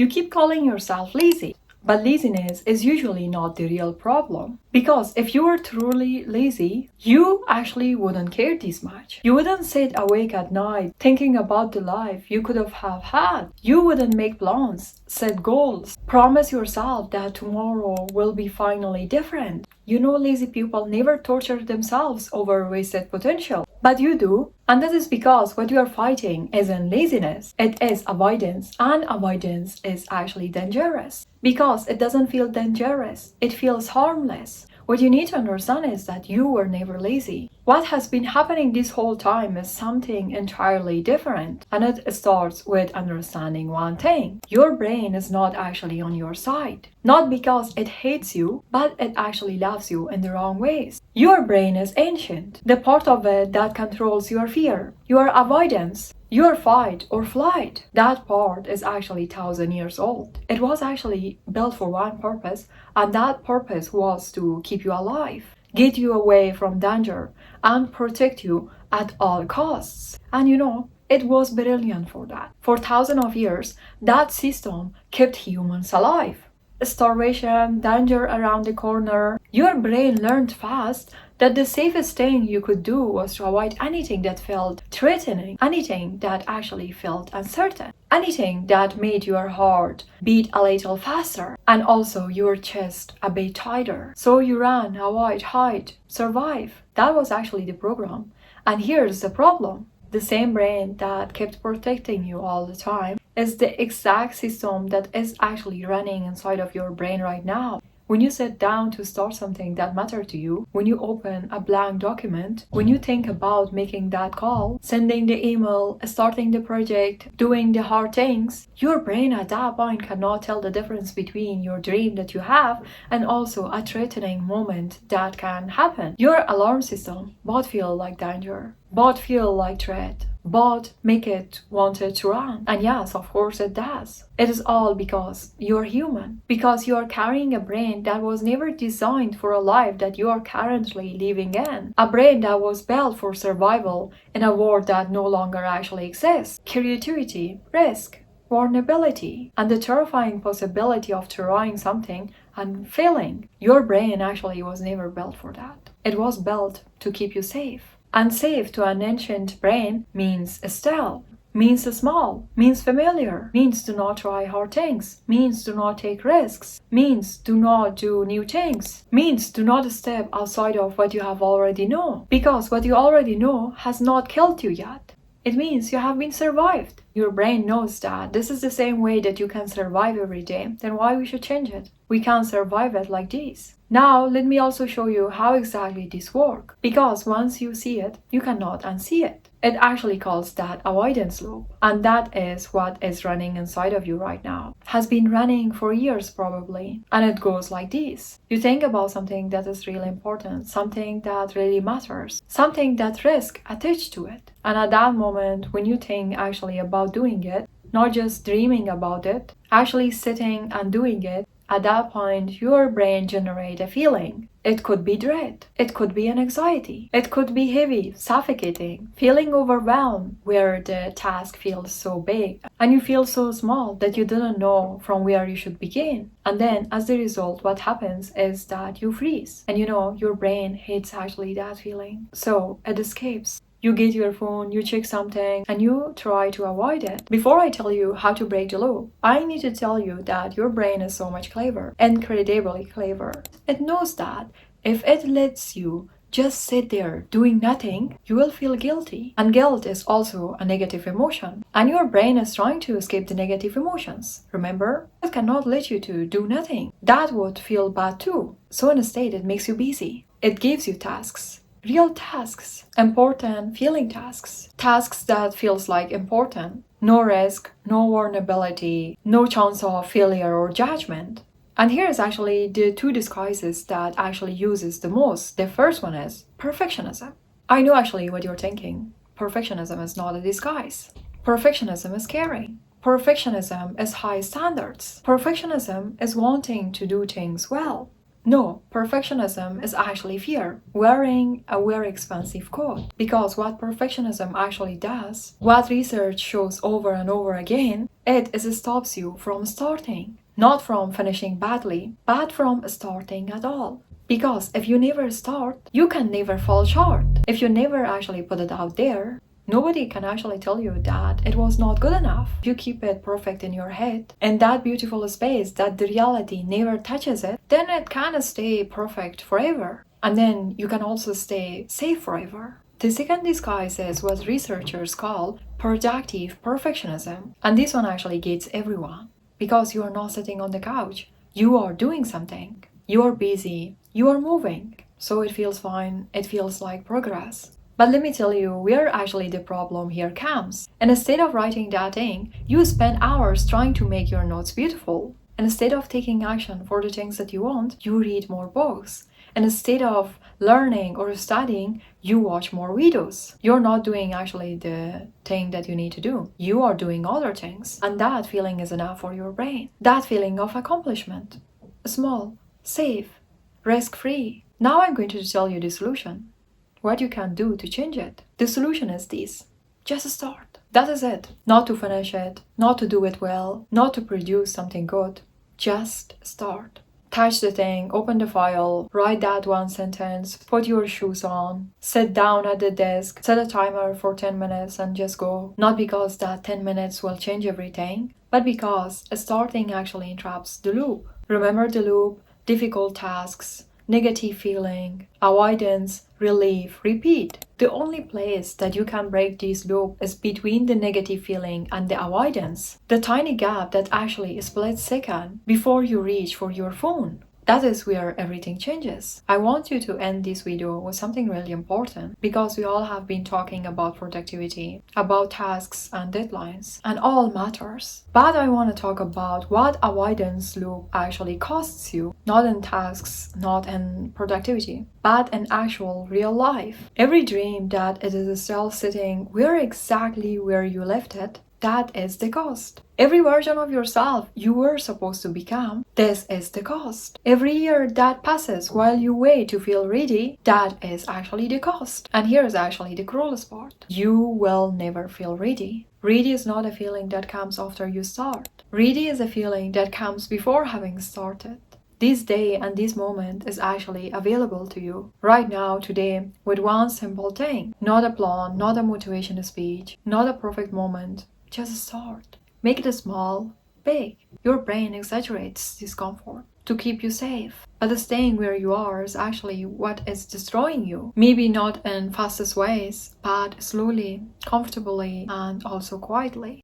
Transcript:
You keep calling yourself lazy. But laziness is usually not the real problem. Because if you were truly lazy, you actually wouldn't care this much. You wouldn't sit awake at night thinking about the life you could have had. You wouldn't make plans, set goals, promise yourself that tomorrow will be finally different. You know, lazy people never torture themselves over wasted potential. But you do. And that is because what you are fighting isn't laziness, it is avoidance. And avoidance is actually dangerous. Because it doesn't feel dangerous, it feels harmless. What you need to understand is that you were never lazy. What has been happening this whole time is something entirely different. And it starts with understanding one thing. Your brain is not actually on your side. Not because it hates you, but it actually loves you in the wrong ways. Your brain is ancient, the part of it that controls your fear, your avoidance, your fight or flight. That part is actually 1,000 years old. It was actually built for one purpose, and that purpose was to keep you alive, get you away from danger, and protect you at all costs. And you know, it was brilliant for that. For thousands of years, that system kept humans alive. Starvation, danger around the corner. Your brain learned fast that the safest thing you could do was to avoid anything that felt threatening, anything that actually felt uncertain, anything that made your heart beat a little faster, and also your chest a bit tighter. So you ran, avoid, hide, survive. That was actually the program. And here's the problem. The same brain that kept protecting you all the time is the exact system that is actually running inside of your brain right now. When you sit down to start something that matters to you, when you open a blank document, when you think about making that call, sending the email, starting the project, doing the hard things, your brain at that point cannot tell the difference between your dream that you have and also a threatening moment that can happen. Your alarm system both feel like danger, both feel like threat, but make it wanted to run. And yes, of course it does. It is all because you're human. Because you are carrying a brain that was never designed for a life that you are currently living in. A brain that was built for survival in a world that no longer actually exists. Creativity, risk, vulnerability, and the terrifying possibility of trying something and failing. Your brain actually was never built for that. It was built to keep you safe. And safe to an ancient brain means still, means small, means familiar, means do not try hard things, means do not take risks, means do not do new things, means do not step outside of what you have already known, because what you already know has not killed you yet. It means you have been survived. Your brain knows that this is the same way that you can survive every day. Then why we should change it? We can't survive it like this. Now, let me also show you how exactly this works. Because once you see it, you cannot unsee it. It actually calls that avoidance loop. And that is what is running inside of you right now. Has been running for years probably. And it goes like this. You think about something that is really important, something that really matters, something that risk attached to it. And at that moment, when you think actually about doing it, not just dreaming about it, actually sitting and doing it, at that point, your brain generates a feeling. It could be dread. It could be an anxiety. It could be heavy, suffocating, feeling overwhelmed where the task feels so big and you feel so small that you didn't know from where you should begin. And then as a result, what happens is that you freeze. And you know, your brain hates actually that feeling. So it escapes. You get your phone, you check something, and you try to avoid it. Before I tell you how to break the loop, I need to tell you that your brain is so much clever, incredibly clever. It knows that if it lets you just sit there doing nothing, you will feel guilty. And guilt is also a negative emotion. And your brain is trying to escape the negative emotions. Remember? It cannot let you to do nothing. That would feel bad too. So instead, it makes you busy. It gives you tasks. Real tasks, important feeling tasks, tasks that feels like important. No risk, no vulnerability, no chance of failure or judgment. And here is actually the two disguises that actually uses the most. The first one is perfectionism. I know actually what you're thinking. Perfectionism is not a disguise. Perfectionism is caring. Perfectionism is high standards. Perfectionism is wanting to do things well. No, perfectionism is actually fear, wearing a very expensive coat. Because what perfectionism actually does, what research shows over and over again, it stops you from starting. Not from finishing badly, but from starting at all. Because if you never start, you can never fall short. If you never actually put it out there, nobody can actually tell you that it was not good enough. If you keep it perfect in your head, in that beautiful space that the reality never touches it, then it can stay perfect forever. And then you can also stay safe forever. The second disguise is what researchers call productive perfectionism. And this one actually gets everyone. Because you are not sitting on the couch, you are doing something. You are busy, you are moving. So it feels fine, it feels like progress. But let me tell you where actually the problem here comes. And instead of writing that thing, you spend hours trying to make your notes beautiful. And instead of taking action for the things that you want, you read more books. And instead of learning or studying, you watch more videos. You're not doing actually the thing that you need to do. You are doing other things. And that feeling is enough for your brain. That feeling of accomplishment. Small, safe, risk-free. Now I'm going to tell you the solution. What you can do to change it. The solution is this. Just start. That is it. Not to finish it, not to do it well, not to produce something good. Just start. Touch the thing, open the file, write that one sentence, put your shoes on, sit down at the desk, set a timer for 10 minutes and just go. Not because that 10 minutes will change everything, but because starting actually interrupts the loop. Remember the loop, difficult tasks, negative feeling, avoidance, relief, repeat. The only place that you can break this loop is between the negative feeling and the avoidance. The tiny gap that actually is split second before you reach for your phone. That is where everything changes. I want you to end this video with something really important because we all have been talking about productivity, about tasks and deadlines, and all matters. But I want to talk about what avoidance loop actually costs you, not in tasks, not in productivity, but in actual real life. Every dream that it is still sitting exactly where you left it, that is the cost. Every version of yourself you were supposed to become, this is the cost. Every year that passes while you wait to feel ready, that is actually the cost. And here's actually the cruelest part. You will never feel ready. Ready is not a feeling that comes after you start. Ready is a feeling that comes before having started. This day and this moment is actually available to you right now, today, with one simple thing. Not a plan, not a motivation speech, not a perfect moment. Just start. Make it small, big. Your brain exaggerates discomfort to keep you safe. But staying where you are is actually what is destroying you. Maybe not in fastest ways, but slowly, comfortably, and also quietly.